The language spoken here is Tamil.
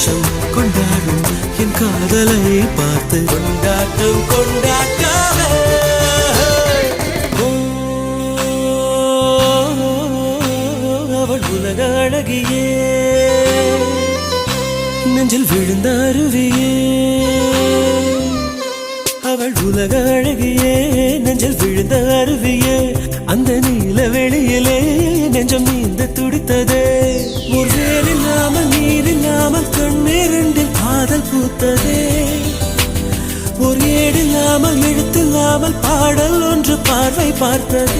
சந்தோஷம் கொண்டாடும் என் காதலை பார்த்து கொண்டாட்டம் கொண்டாட்டாவே. அவள் உலக அழகியே, நெஞ்சில் விழுந்த அருவியே. அவள் உலக அழகியே, நெஞ்சில் விழுந்த அருவியே. அந்த நீல வெளியிலே நெஞ்சம் நீந்த துடித்ததே. ஒரு வேல் இல்லாமல் நீர் இல்லாமல் கண்ணீரில் காதல் பூத்ததே. ஒரு ஏடில்லாமல் எழுத்தில்லாமல் பாடல் ஒன்று பார்வை பார்த்தது.